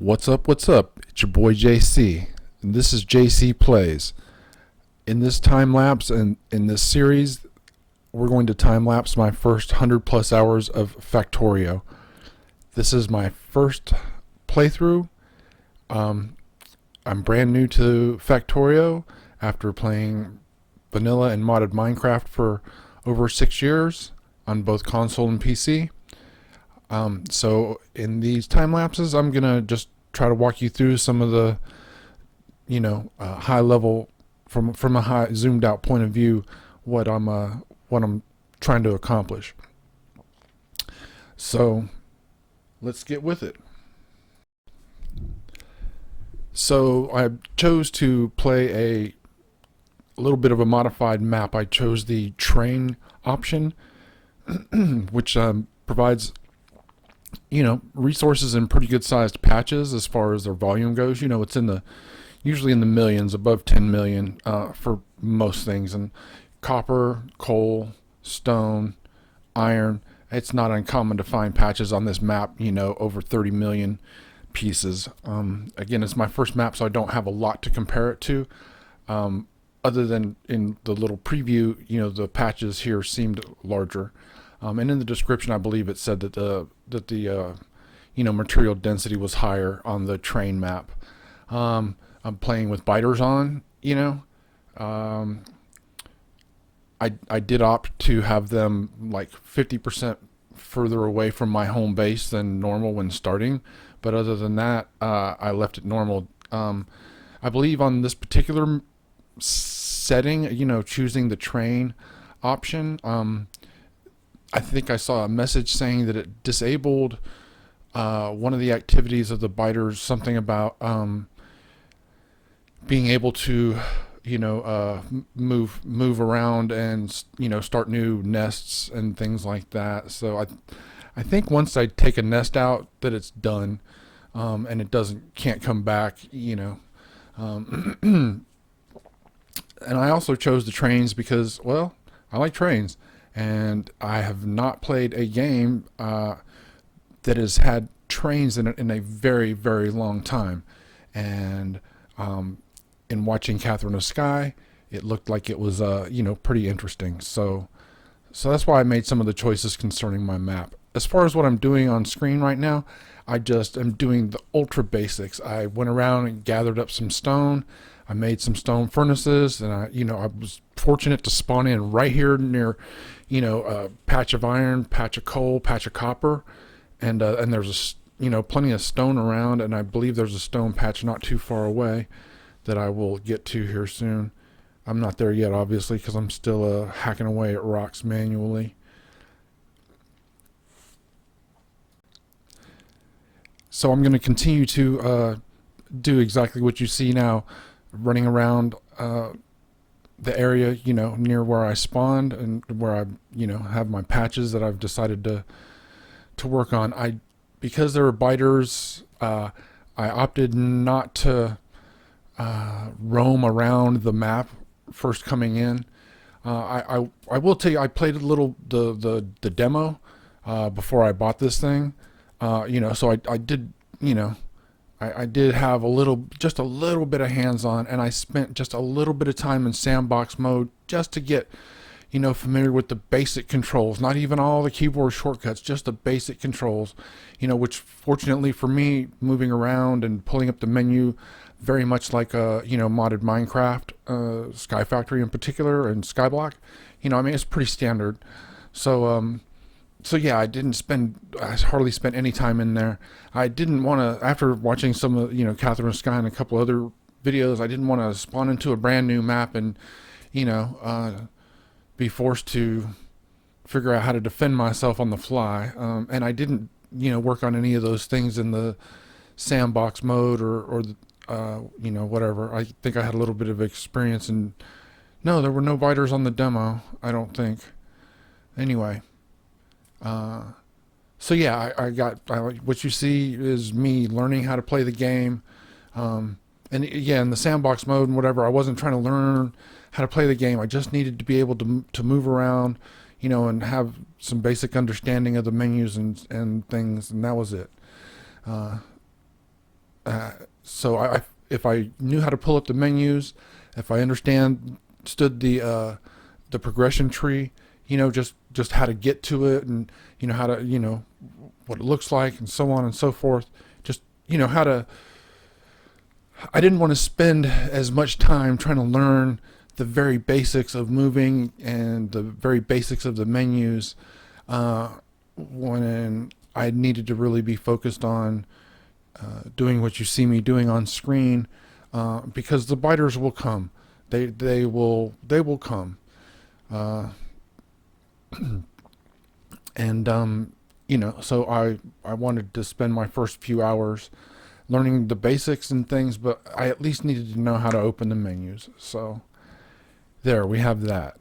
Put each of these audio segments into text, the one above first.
What's up? What's up? It's your boy JC, and this is JC Plays. In this time lapse and in this series, we're going to time lapse my first 100 plus hours of Factorio. This is my first playthrough. I'm brand new to Factorio after playing vanilla and modded Minecraft for over 6 years on both console and PC. So in these time lapses, I'm gonna just try to walk you through some of the, high level, from a high zoomed out point of view, what I'm trying to accomplish. So let's get with it. So I chose to play a little bit of a modified map. I chose the train option, which provides resources in pretty good sized patches as far as their volume goes. It's usually in the millions, above 10 million for most things. And copper, coal, stone, iron, it's not uncommon to find patches on this map, over 30 million pieces. Again, it's my first map, so I don't have a lot to compare it to. Other than in the little preview, the patches here seemed larger. And in the description, I believe it said that the material density was higher on the train map. I'm playing with biters on. I did opt to have them like 50% further away from my home base than normal when starting, but other than that, I left it normal. I believe on this particular setting, choosing the train option, I think I saw a message saying that it disabled one of the activities of the biters, something about being able to, move around and start new nests and things like that. So I think once I take a nest out, that it's done, and it can't come back. And I also chose the trains because, well, I like trains. And I have not played a game that has had trains in it in a very, very long time. And in watching Catherine of Sky, it looked like it was, pretty interesting. So that's why I made some of the choices concerning my map. As far as what I'm doing on screen right now, I just am doing the ultra basics. I went around and gathered up some stone. I made some stone furnaces, and I was fortunate to spawn in right here near, a patch of iron, patch of coal, patch of copper, and there's plenty of stone around, and I believe there's a stone patch not too far away that I will get to here soon. I'm not there yet, obviously, because I'm still hacking away at rocks manually. So I'm going to continue to do exactly what you see now, running around the area, near where I spawned and where I, have my patches that I've decided to work on. Because there were biters, I opted not to roam around the map first coming in. I will tell you, I played a little the demo before I bought this thing. So I did, I did have just a little bit of hands-on, and I spent just a little bit of time in sandbox mode just to get, familiar with the basic controls, not even all the keyboard shortcuts, just the basic controls, which fortunately for me, moving around and pulling up the menu, very much like, modded Minecraft, Sky Factory in particular, and Skyblock, it's pretty standard. So yeah, I hardly spent any time in there. I didn't want to, after watching some of, Catherine of Sky and a couple other videos, I didn't want to spawn into a brand new map and, be forced to figure out how to defend myself on the fly. And I didn't, work on any of those things in the sandbox mode or whatever. I think I had a little bit of experience, and no, there were no biters on the demo, I don't think. Anyway. So yeah, what you see is me learning how to play the game. And yeah, in the sandbox mode and whatever, I wasn't trying to learn how to play the game. I just needed to be able to move around, and have some basic understanding of the menus and things, and that was it. So if I knew how to pull up the menus, if I understood the progression tree, just how to get to it, and how to what it looks like, and so on and so forth. Just how to. I didn't want to spend as much time trying to learn the very basics of moving and the very basics of the menus, when I needed to really be focused on doing what you see me doing on screen, because the biters will come. They will come, uh, and so I wanted to spend my first few hours learning the basics and things, but I at least needed to know how to open the menus. So there we have that.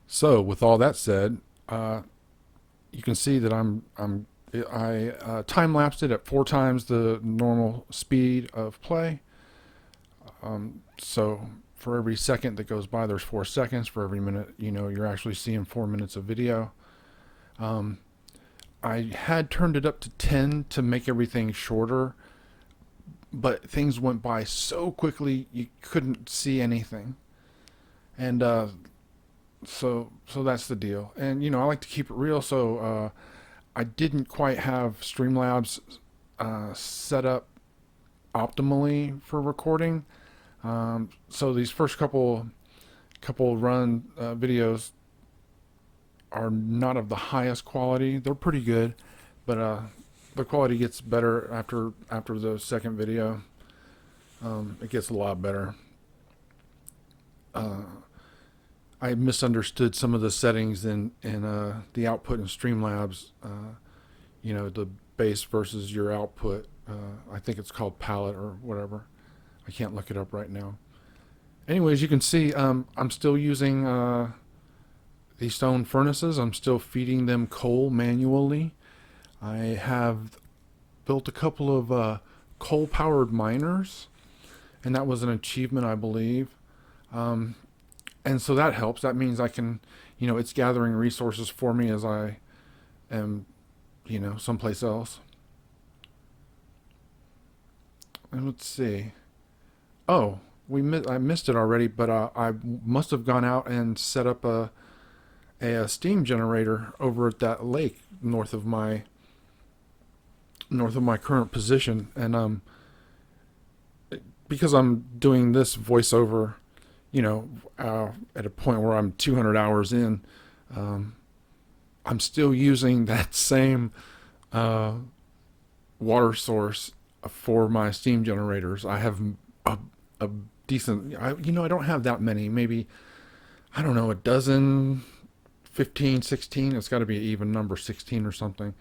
So with all that said, you can see that I time lapsed it at 4 times the normal speed of play. So for every second that goes by, there's 4 seconds. For every minute, you're actually seeing 4 minutes of video. Um, I had turned it up to 10 to make everything shorter, but things went by so quickly you couldn't see anything. And so that's the deal. And I like to keep it real, so I didn't quite have Streamlabs set up optimally for recording. So these first couple run videos are not of the highest quality. They're pretty good, but the quality gets better after the second video. It gets a lot better. Uh, I misunderstood some of the settings in the output in Streamlabs. The bass versus your output. I think it's called palette or whatever. I can't look it up right now. Anyways, you can see I'm still using these stone furnaces. I'm still feeding them coal manually. I have built a couple of coal-powered miners, and that was an achievement, I believe. Um, and so that helps. That means I can, it's gathering resources for me as I am, someplace else. And let's see. Oh, I missed it already, but I must have gone out and set up a steam generator over at that lake north of my current position, and because I'm doing this voiceover, at a point where I'm 200 hours in, um, I'm still using that same uh, water source for my steam generators. I have a, a decent, I don't have that many, maybe, I don't know, a dozen, 15, 16. It's got to be an even number, 16 or something.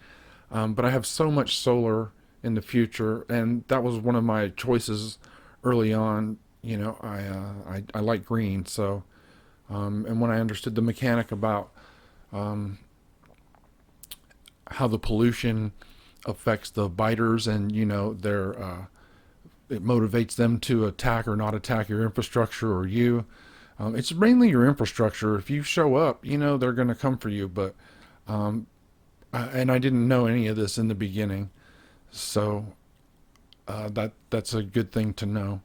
But I have so much solar in the future, and that was one of my choices early on. I like green, so and when I understood the mechanic about um, how the pollution affects the biters, and their it motivates them to attack or not attack your infrastructure or you. It's mainly your infrastructure. If you show up, they're going to come for you. But and I didn't know any of this in the beginning, so that's a good thing to know.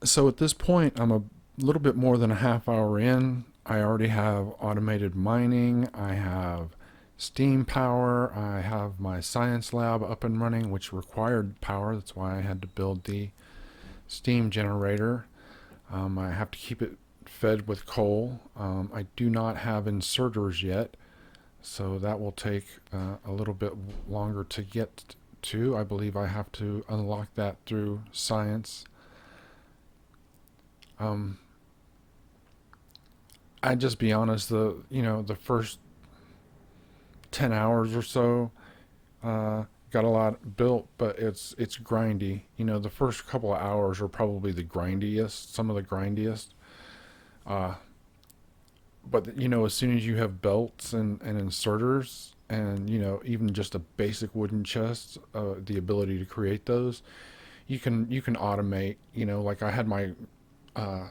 So at this point, I'm a little bit more than a half hour in. I already have automated mining. I have steam power. I have my science lab up and running, which required power. That's why I had to build the steam generator. I have to keep it fed with coal. I do not have inserters yet, so that will take a little bit longer to get to. I believe I have to unlock that through science. Um, I just be honest, the first 10 hours or so got a lot built, but it's grindy. The first couple of hours are probably the grindiest, some of the grindiest. Uh, but as soon as you have belts and inserters, and even just a basic wooden chest, the ability to create those, you can automate. Like I had my uh,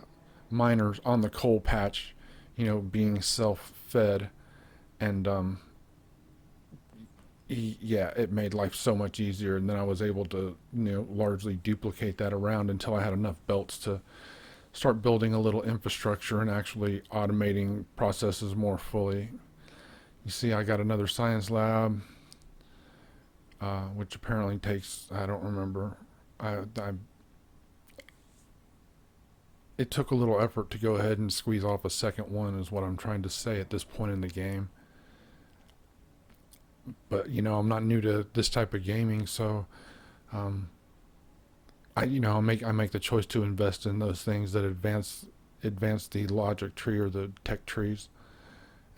miners on the coal patch, being self-fed, and yeah, it made life so much easier. And then I was able to, largely duplicate that around until I had enough belts to start building a little infrastructure and actually automating processes more fully. You see, I got another science lab, which apparently takes, I don't remember. It took a little effort to go ahead and squeeze off a second one, is what I'm trying to say at this point in the game. But I'm not new to this type of gaming, so um, I make the choice to invest in those things that advance the logic tree or the tech trees,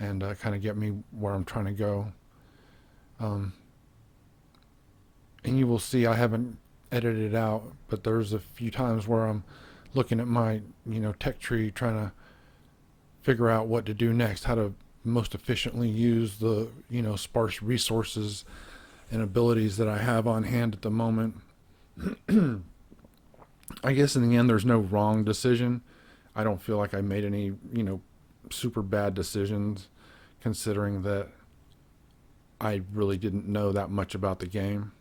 and kind of get me where I'm trying to go. Um, and you will see I haven't edited it out, but there's a few times where I'm looking at my tech tree, trying to figure out what to do next, how to most efficiently use the sparse resources and abilities that I have on hand at the moment. I guess in the end, there's no wrong decision. I don't feel like I made any super bad decisions, considering that I really didn't know that much about the game.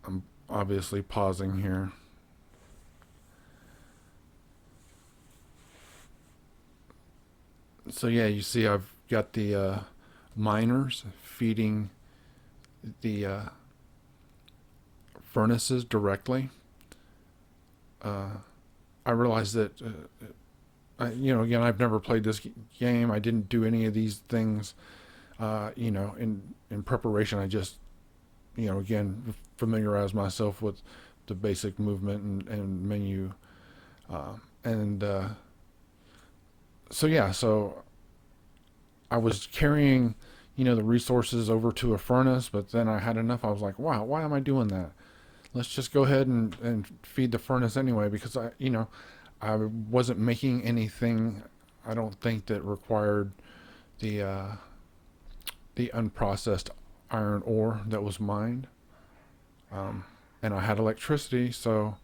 I'm obviously pausing here. So yeah, you see I've got the miners feeding the furnaces directly. uh, I realized that again, I've never played this game. I didn't do any of these things in preparation. I just again, familiarize myself with the basic movement and menu, and so yeah, so I was carrying the resources over to a furnace, but then I had enough. I was like, wow, why am I doing that? Let's just go ahead and feed the furnace anyway, because I wasn't making anything, I don't think, that required the unprocessed iron ore that was mined. And I had electricity, so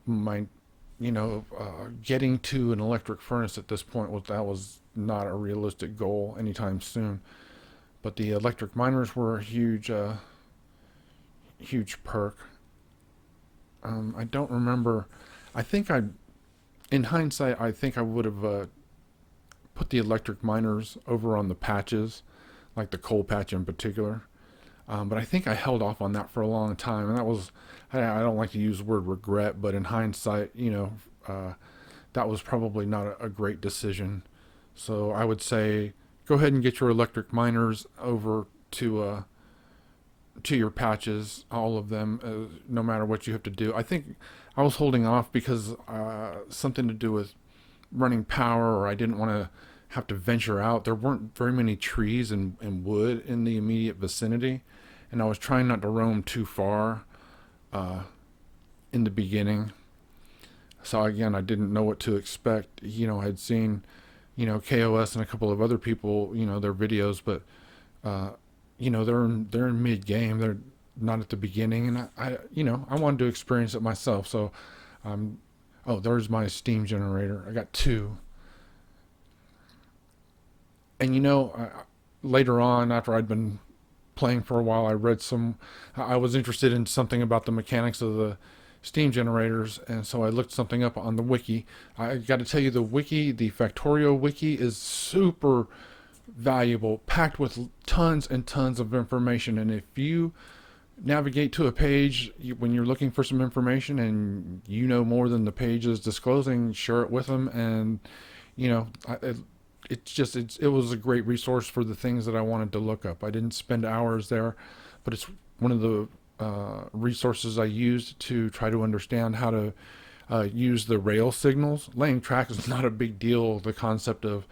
my getting to an electric furnace at this point was not a realistic goal anytime soon. But the electric miners were a huge perk. I don't remember. I think in hindsight, I think I would have put the electric miners over on the patches, like the coal patch in particular. But I think I held off on that for a long time, and that was, I don't like to use the word regret, but in hindsight, that was probably not a great decision. So I would say go ahead and get your electric miners over to your patches, all of them, no matter what you have to do. I think I was holding off because something to do with running power, or I didn't want to have to venture out. There weren't very many trees and wood in the immediate vicinity, and I was trying not to roam too far in the beginning. So again, I didn't know what to expect. I'd seen KOS and a couple of other people, their videos, but they're in mid game. They're not at the beginning, and I wanted to experience it myself. So oh, there's my steam generator. I got two. And later on, after I'd been playing for a while, I was interested in something about the mechanics of the steam generators, and so I looked something up on the wiki. I got to tell you, the Factorio wiki is super valuable, packed with tons and tons of information. And if you navigate to a page when you're looking for some information and more than the page is disclosing, share it with them. And it was a great resource for the things that I wanted to look up. I didn't spend hours there, but it's one of the resources I used to try to understand how to use the rail signals. Laying tracks is not a big deal. The concept of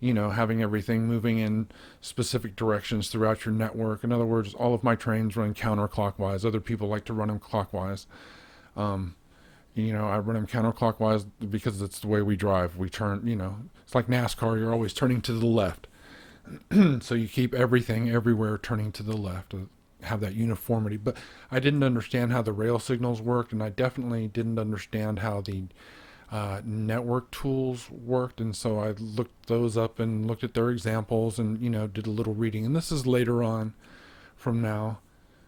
having everything moving in specific directions throughout your network. In other words, all of my trains run counterclockwise. Other people like to run them clockwise. I run them counterclockwise because it's the way we drive. We turn, it's like NASCAR. You're always turning to the left. So you keep everything everywhere turning to the left. have that uniformity. But I didn't understand how the rail signals worked, and I definitely didn't understand how the network tools worked. And so I looked those up and looked at their examples, and did a little reading. And this is later on from now.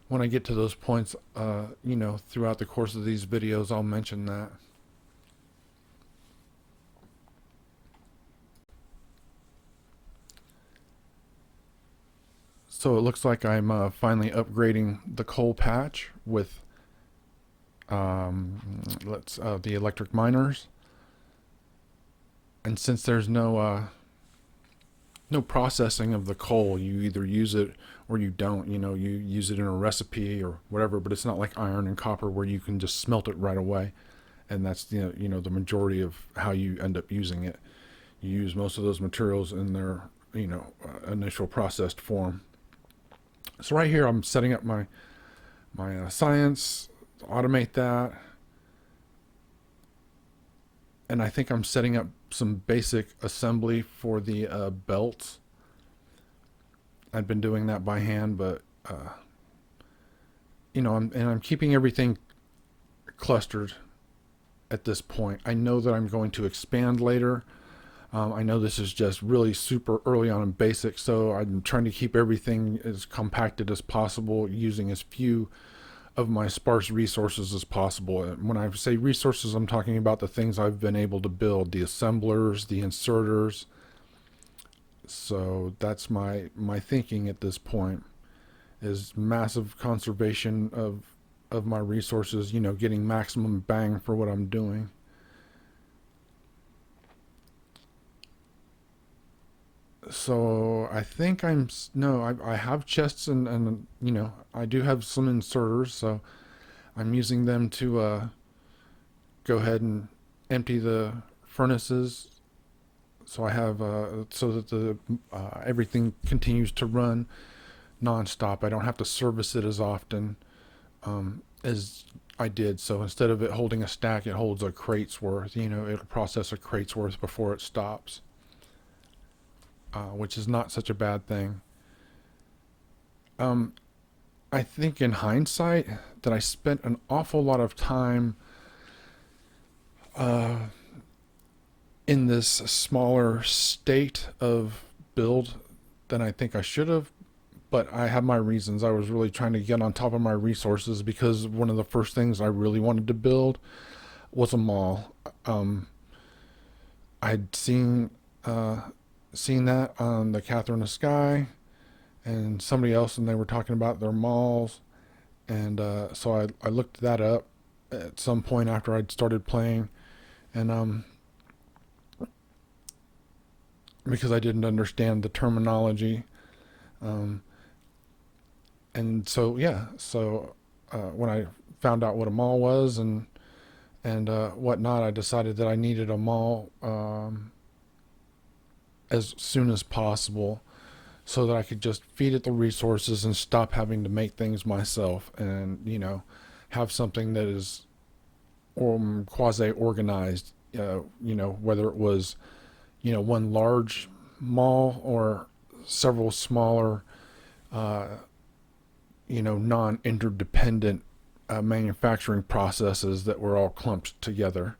When I get to those points, throughout the course of these videos, I'll mention that. So it looks like I'm finally upgrading the coal patch with the electric miners. And since there's no processing of the coal, you either use it or you don't. You use it in a recipe or whatever, but it's not like iron and copper where you can just smelt it right away. And that's the majority of how you end up using it. You use most of those materials in their initial processed form. So right here, I'm setting up my science, automate that, and I think I'm setting up some basic assembly for the belts. I've been doing that by hand, but I'm keeping everything clustered at this point. I know that I'm going to expand later. I know this is just really super early on in basic, so I'm trying to keep everything as compacted as possible, using as few of my sparse resources as possible. And when I say resources, I'm talking about the things I've been able to build, the assemblers, the inserters. So that's my thinking at this point, is massive conservation of my resources, getting maximum bang for what I'm doing. So I think I have chests, and I do have some inserters, so I'm using them to go ahead and empty the furnaces, so I have so that the everything continues to run nonstop. I don't have to service it as often as I did. So instead of it holding a stack, it holds a crate's worth. It'll process a crate's worth before it stops. Which is not such a bad thing. I think in hindsight that I spent an awful lot of time in this smaller state of build than I think I should have, but I have my reasons. I was really trying to get on top of my resources, because one of the first things I really wanted to build was a mall. I'd seen that on the Catherine the Sky and somebody else, and they were talking about their malls, and so I looked that up at some point after I'd started playing, and because I didn't understand the terminology, and so when I found out what a mall was and whatnot, I decided that I needed a mall as soon as possible, so that I could just feed it the resources and stop having to make things myself, and have something that is quasi organized, whether it was one large mall or several smaller non-interdependent manufacturing processes that were all clumped together.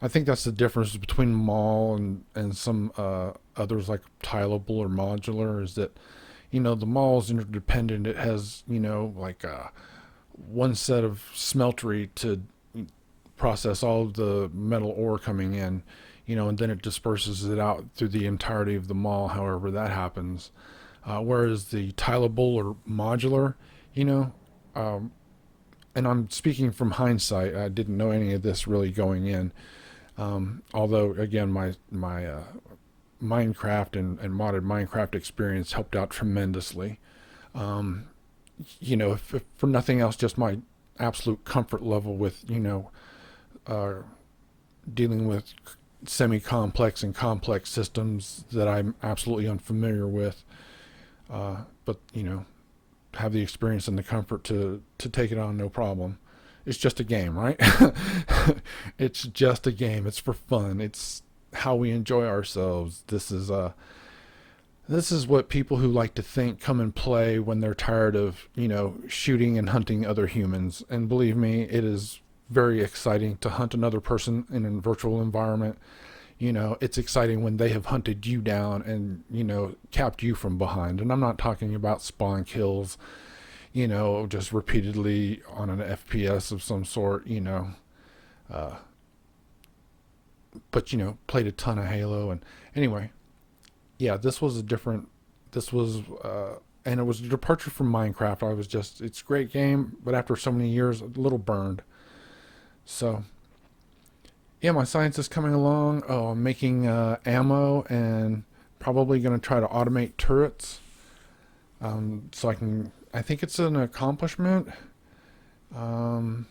I think that's the difference between mall and some others like tileable or modular, is that the mall is interdependent. It has like one set of smeltery to process all of the metal ore coming in, and then it disperses it out through the entirety of the mall, however that happens. Whereas the tileable or modular, and I'm speaking from hindsight, I didn't know any of this really going in. Although again, my Minecraft and modded Minecraft experience helped out tremendously. If for nothing else, just my absolute comfort level with dealing with semi-complex and complex systems that I'm absolutely unfamiliar with. But have the experience and the comfort to take it on, no problem. It's just a game, right? It's just a game. It's for fun. It's how we enjoy ourselves. This This is what people who like to think come and play when they're tired of, shooting and hunting other humans. And believe me, it is very exciting to hunt another person in a virtual environment. It's exciting when they have hunted you down and, capped you from behind. And I'm not talking about spawn kills, just repeatedly on an FPS of some sort, uh, but, played a ton of Halo. And anyway, yeah, this was, and it was a departure from Minecraft. It's a great game, but after so many years, a little burned. So, yeah, my science is coming along. Oh, I'm making ammo and probably going to try to automate turrets. So I think it's an accomplishment. Um,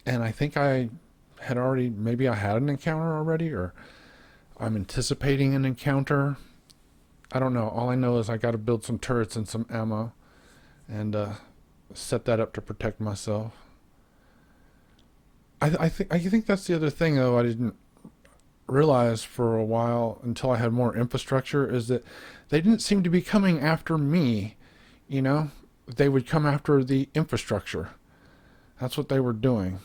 and I think maybe I had an encounter already, or I'm anticipating an encounter. I don't know. All I know is I got to build some turrets and some ammo and set that up to protect myself. I think that's the other thing though I didn't realize for a while until I had more infrastructure is that they didn't seem to be coming after me. You know, they would come after the infrastructure. That's what they were doing.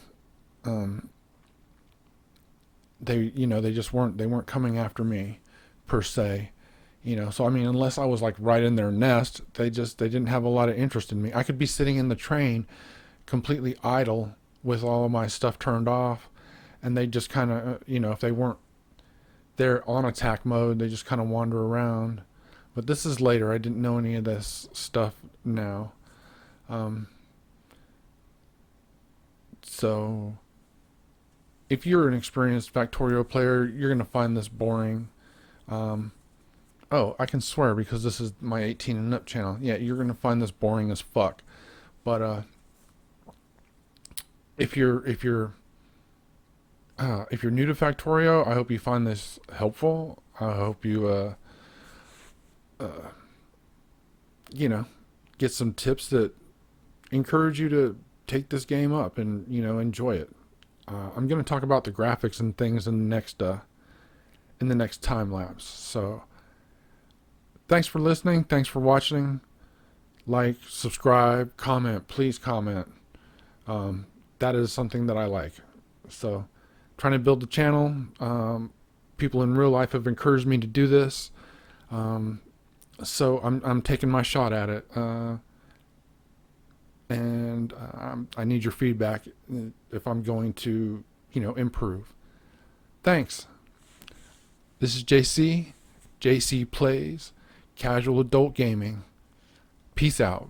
Um, they weren't coming after me per se. So I mean, unless I was like right in their nest, they didn't have a lot of interest in me. I could be sitting in the train completely idle with all of my stuff turned off, and they just kind of, if they weren't there on attack mode, they just kind of wander around. But this is later. I didn't know any of this stuff now. Um, so if you're an experienced Factorio player, you're gonna find this boring. Um, oh, I can swear because this is my 18 and up channel. Yeah, you're gonna find this boring as fuck. But if you're new to Factorio, I hope you find this helpful. I hope you uh, you know get some tips that encourage you to take this game up and enjoy it. I'm going to talk about the graphics and things in the next time lapse. So thanks for listening. Thanks for watching. Like, subscribe, comment. Please comment. That is something that I like. So trying to build the channel. People in real life have encouraged me to do this. So I'm taking my shot at it. And I need your feedback if I'm going to, improve. Thanks. This is JC. JC Plays Casual Adult Gaming. Peace out.